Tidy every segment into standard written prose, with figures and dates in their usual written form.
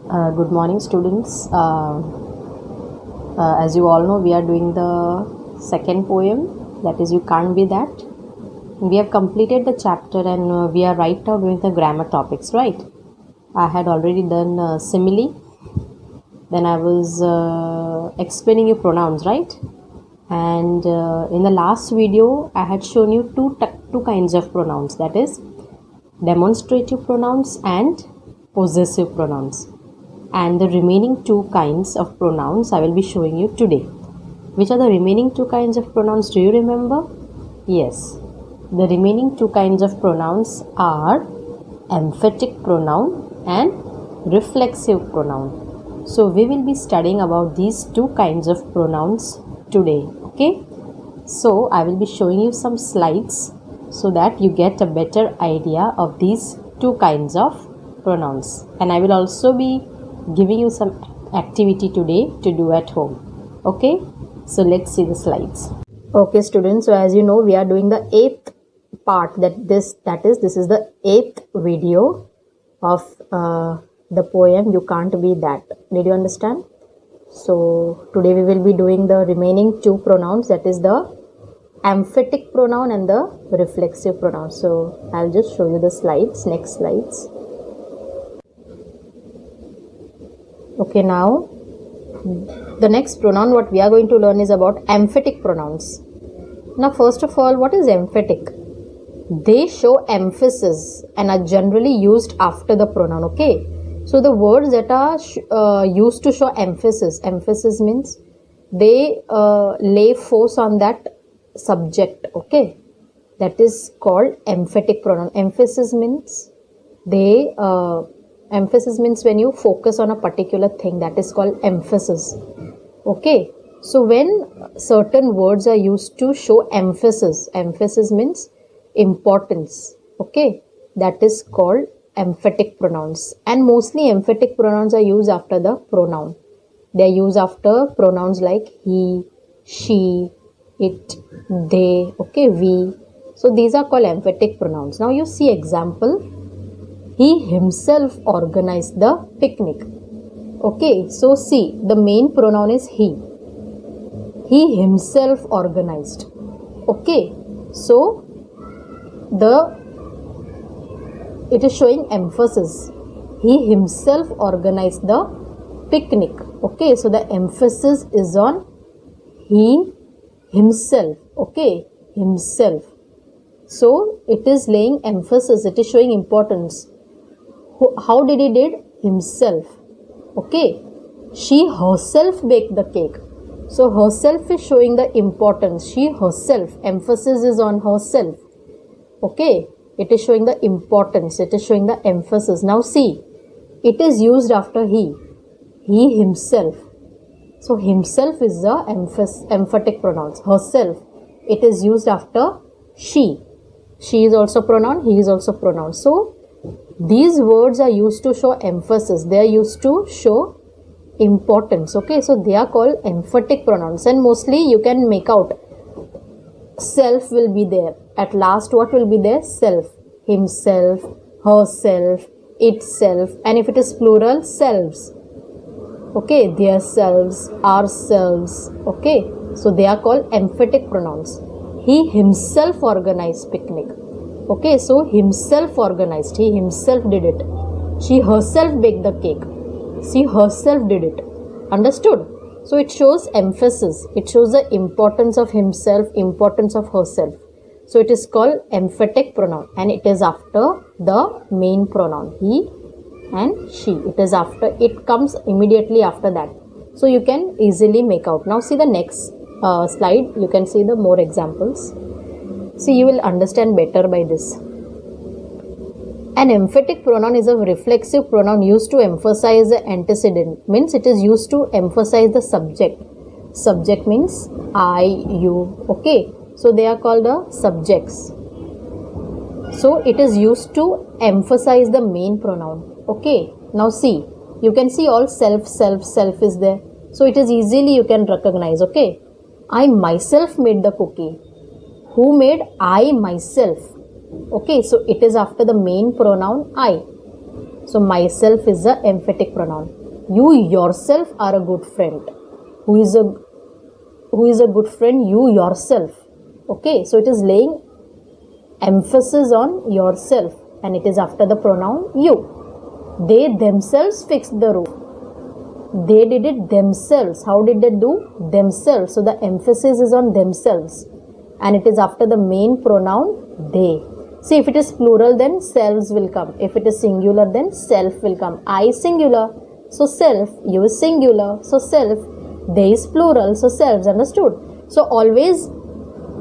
Good morning, students. As you all know, we are doing the second poem, that is, You Can't Be That. We have completed the chapter and we are right now doing the grammar topics, right? I had already done simile. Then I was explaining you pronouns, right? And in the last video, I had shown you two kinds of pronouns, that is, demonstrative pronouns and possessive pronouns. And the remaining two kinds of pronouns I will be showing you today. Which are the remaining two kinds of pronouns? Do you remember? Yes. The remaining two kinds of pronouns are emphatic pronoun and reflexive pronoun. So we will be studying about these two kinds of pronouns today. Okay. So I will be showing you some slides so that you get a better idea of these two kinds of pronouns. And I will also be giving you some activity today to do at home. Okay, so let's see the slides. Okay, students, so as you know, we are doing the 8th part, this is the 8th video of the poem You Can't Be That. Did you understand? So today we will be doing the remaining two pronouns, that is the emphatic pronoun and the reflexive pronoun. So I'll just show you the slides, next slides. Okay, now the next pronoun what we are going to learn is about emphatic pronouns. Now first of all, what is emphatic? They show emphasis and are generally used after the pronoun. Okay, so the words that are used to show emphasis means they lay force on that subject. Okay, that is called emphatic pronoun. Emphasis means emphasis means when you focus on a particular thing, that is called emphasis. Okay, so when certain words are used to show emphasis means importance. Okay, that is called emphatic pronouns. And mostly emphatic pronouns are used after the pronoun. They are used after pronouns like he, she, it, they, okay, we. So these are called emphatic pronouns. Now you see example. He himself organized the picnic. Okay, so see, the main pronoun is he. He himself organized. Okay, so it is showing emphasis. He himself organized the picnic. Okay, so the emphasis is on he himself. Okay, himself. So it is laying emphasis, it is showing importance. How did he did? Himself. Okay. She herself baked the cake. So herself is showing the importance. She herself. Emphasis is on herself. Okay. It is showing the importance. It is showing the emphasis. Now see. It is used after he. He himself. So himself is the emphatic pronouns. Herself. It is used after she. She is also pronoun. He is also pronoun. So these words are used to show emphasis. They are used to show importance. Okay, so they are called emphatic pronouns. And mostly you can make out self will be there. At last, what will be there? Self. Himself, herself, itself. And if it is plural, selves. Okay, their selves, ourselves. Okay, so they are called emphatic pronouns. He himself organized picnic. Okay, so himself organized. He himself did it. She herself baked the cake. She herself did it. Understood? So it shows emphasis. It shows the importance of himself, importance of herself. So it is called emphatic pronoun and it is after the main pronoun. He and she. It is after. It comes immediately after that. So you can easily make out. Now see the next slide. You can see the more examples. So you will understand better by this. An emphatic pronoun is a reflexive pronoun used to emphasize the antecedent. Means it is used to emphasize the subject. Subject means I, you. Okay. So they are called the subjects. So it is used to emphasize the main pronoun. Okay. Now see. You can see all self is there. So it is easily you can recognize. Okay. I myself made the cookie. Who made? I myself. Okay, so it is after the main pronoun I. So myself is a emphatic pronoun. You yourself are a good friend. Who is a good friend? You yourself. Okay, so it is laying emphasis on yourself and it is after the pronoun you. They themselves fixed the roof. They did it themselves. How did they do? Themselves. So the emphasis is on themselves and it is after the main pronoun they. See, if it is plural, then selves will come. If it is singular, then self will come. I singular, so self. You is singular, so self. They is plural, so selves. Understood? So always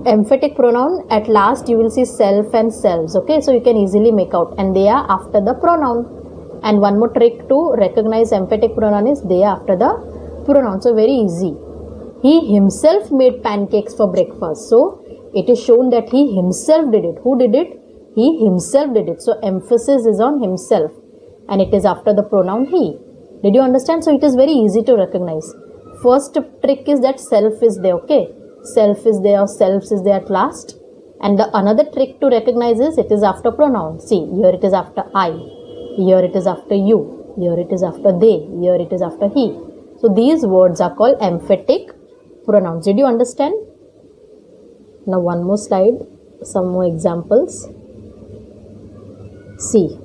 emphatic pronoun, at last you will see self and selves. Okay, so you can easily make out, and they are after the pronoun. And one more trick to recognize emphatic pronoun is they are after the pronoun. So very easy. He himself made pancakes for breakfast. So it is shown that he himself did it. Who did it? He himself did it. So emphasis is on himself and it is after the pronoun he. Did you understand? So it is very easy to recognize. First trick is that self is there. Okay, self is there, selves is there at last. And the another trick to recognize is it is after pronoun. See, here it is after I. Here it is after you, here it is after they, here it is after he. So these words are called emphatic pronouns. Did you understand? Now one more slide, some more examples. See,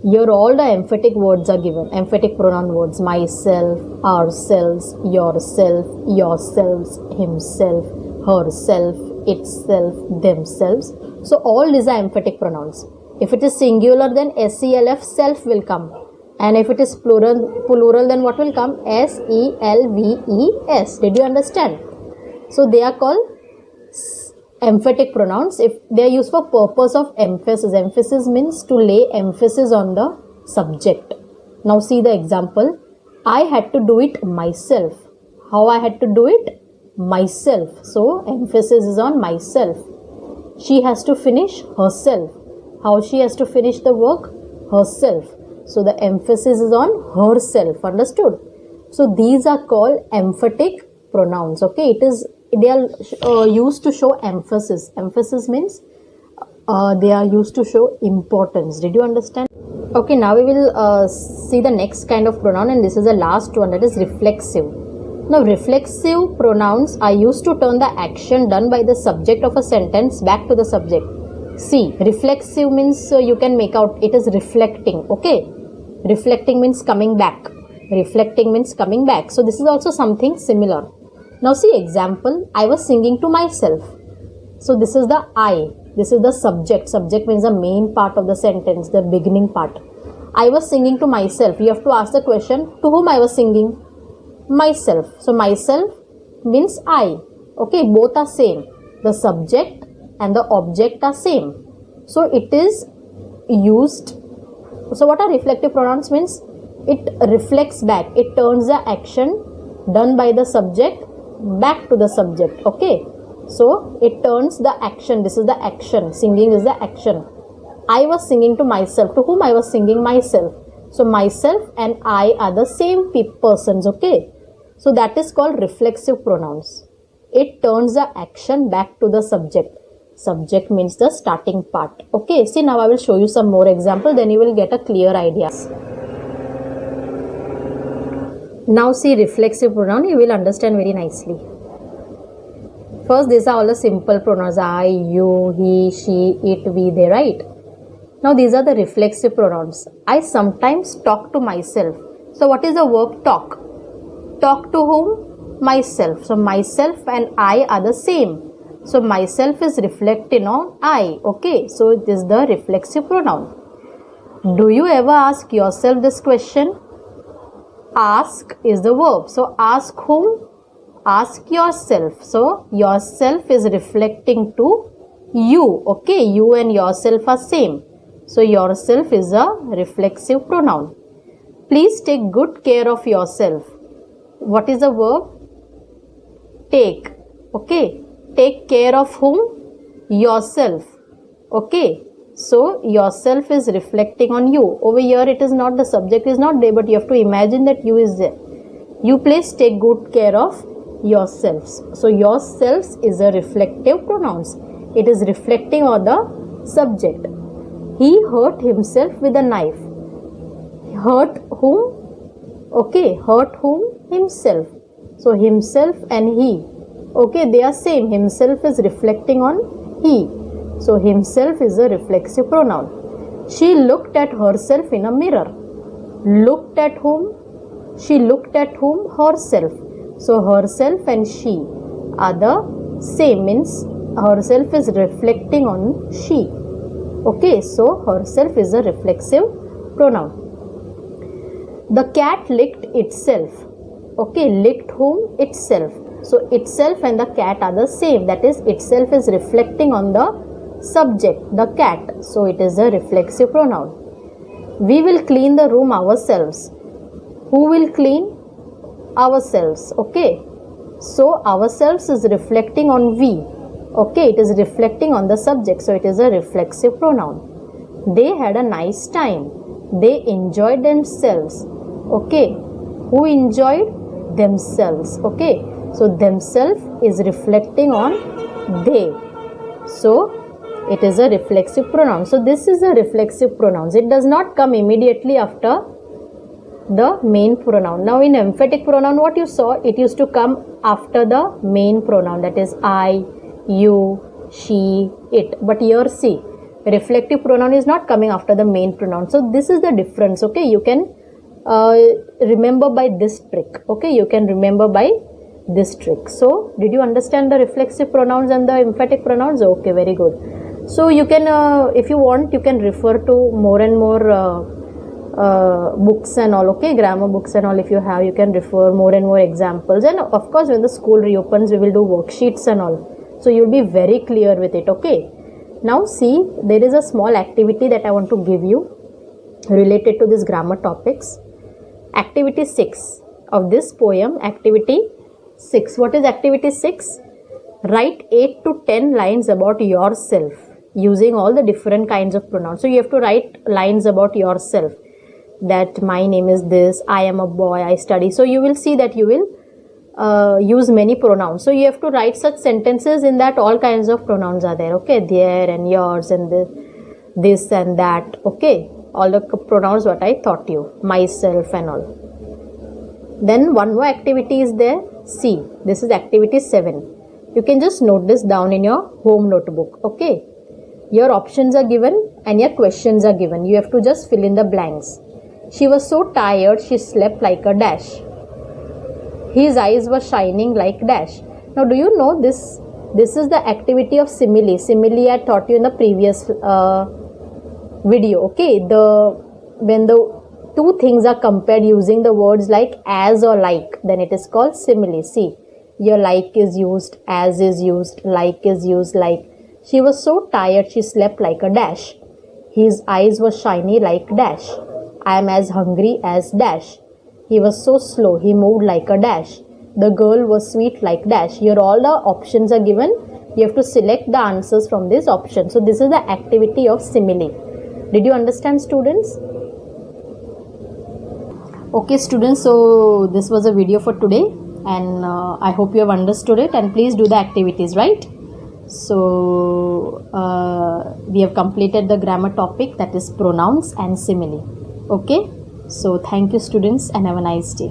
here all the emphatic words are given, emphatic pronoun words. Myself, ourselves, yourself, yourselves, himself, herself, itself, themselves. So all these are emphatic pronouns. If it is singular, then SELF, self will come. And if it is plural, then what will come? SELVES. Did you understand? So they are called emphatic pronouns. If they are used for purpose of emphasis. Emphasis means to lay emphasis on the subject. Now see the example. I had to do it myself. How I had to do it? Myself. So emphasis is on myself. She has to finish herself. How she has to finish the work? Herself. So the emphasis is on herself. Understood? So these are called emphatic pronouns. Okay, they are used to show emphasis. Emphasis means they are used to show importance. Did you understand? Okay, now we will see the next kind of pronoun, and this is the last one, that is reflexive. Now reflexive pronouns are used to turn the action done by the subject of a sentence back to the subject. See, reflexive means you can make out it is reflecting. Okay, reflecting means coming back. Reflecting means coming back. So this is also something similar. Now see example. I was singing to myself. So this is the I. This is the subject. Subject means the main part of the sentence, the beginning part. I was singing to myself. You have to ask the question, to whom I was singing? Myself. So myself means I. Okay, both are same. The subject and the object are same. So it is used. So what are reflective pronouns means? It reflects back. It turns the action done by the subject back to the subject. Okay. So it turns the action. This is the action. Singing is the action. I was singing to myself. To whom I was singing? Myself. So myself and I are the same persons. Okay. So that is called reflexive pronouns. It turns the action back to the subject. Subject means the starting part. Okay, see now I will show you some more example, then you will get a clear idea. Now see reflexive pronoun, you will understand very nicely. First, these are all the simple pronouns. I, you, he, she, it, we, they, right? Now these are the reflexive pronouns. I sometimes talk to myself. So what is the verb talk? Talk to whom? Myself. So myself and I are the same. So myself is reflecting on I. Okay, so it is the reflexive pronoun. Do you ever ask yourself this question? Ask is the verb. So ask whom? Ask yourself. So yourself is reflecting to you. Okay, you and yourself are same. So yourself is a reflexive pronoun. Please take good care of yourself. What is the verb? Take. Okay. Take care of whom? Yourself. Okay. So yourself is reflecting on you. Over here it is not, the subject is not there, but you have to imagine that you is there. You please take good care of yourselves. So yourselves is a reflective pronouns. It is reflecting on the subject. He hurt himself with a knife. hurt whom? Okay, hurt whom? Himself. So himself and he. Okay, they are same. Himself is reflecting on he. So himself is a reflexive pronoun. She looked at herself in a mirror. Looked at whom? She looked at whom? Herself. So herself and she are the same, means herself is reflecting on she. Okay, so herself is a reflexive pronoun. The cat licked itself. Okay, licked whom? Itself. So itself and the cat are the same. That is, itself is reflecting on the subject, the cat. So it is a reflexive pronoun. We will clean the room ourselves. Who will clean? Ourselves. Okay. So ourselves is reflecting on we. Okay, it is reflecting on the subject. So it is a reflexive pronoun. They had a nice time. They enjoyed themselves. Okay. Who enjoyed? Themselves. Okay. So themselves is reflecting on they. So it is a reflexive pronoun. So this is a reflexive pronoun. It does not come immediately after the main pronoun. Now in emphatic pronoun, what you saw, it used to come after the main pronoun, that is I, you, she, it. But here see, reflective pronoun is not coming after the main pronoun. So this is the difference. Okay, you can remember by this trick. Okay, you can remember by this trick. So did you understand the reflexive pronouns and the emphatic pronouns? Okay, very good. So you can, if you want, you can refer to more and more books and all. Okay, grammar books and all. If you have, you can refer more and more examples. And of course, when the school reopens, we will do worksheets and all. So you'll be very clear with it. Okay. Now see, there is a small activity that I want to give you related to this grammar topics. Activity 6 of this poem. Activity 6. What is activity 6? Write 8 to 10 lines about yourself using all the different kinds of pronouns. So you have to write lines about yourself, that my name is this, I am a boy, I study. So you will see that you will use many pronouns. So you have to write such sentences in that all kinds of pronouns are there. Okay, there and yours and this and that. Okay, all the pronouns what I taught you, myself and all. Then one more activity is there. See, this is activity 7. You can just note this down in your home notebook. Okay, your options are given and your questions are given. You have to just fill in the blanks. She was so tired, she slept like a dash. His eyes were shining like dash. Now, do you know this? This is the activity of simile. Simile I taught you in the previous video. Okay, when the two things are compared using the words like as or like, then it is called simile. See, your like is used, as is used, like is used, like. She was so tired, she slept like a dash. His eyes were shiny like dash. I am as hungry as dash. He was so slow, he moved like a dash. The girl was sweet like dash. Here all the options are given. You have to select the answers from this option. So this is the activity of simile. Did you understand, students? Okay, students, so this was a video for today, and I hope you have understood it, and please do the activities, right? So we have completed the grammar topic, that is pronouns and simile. Okay, so thank you, students, and have a nice day.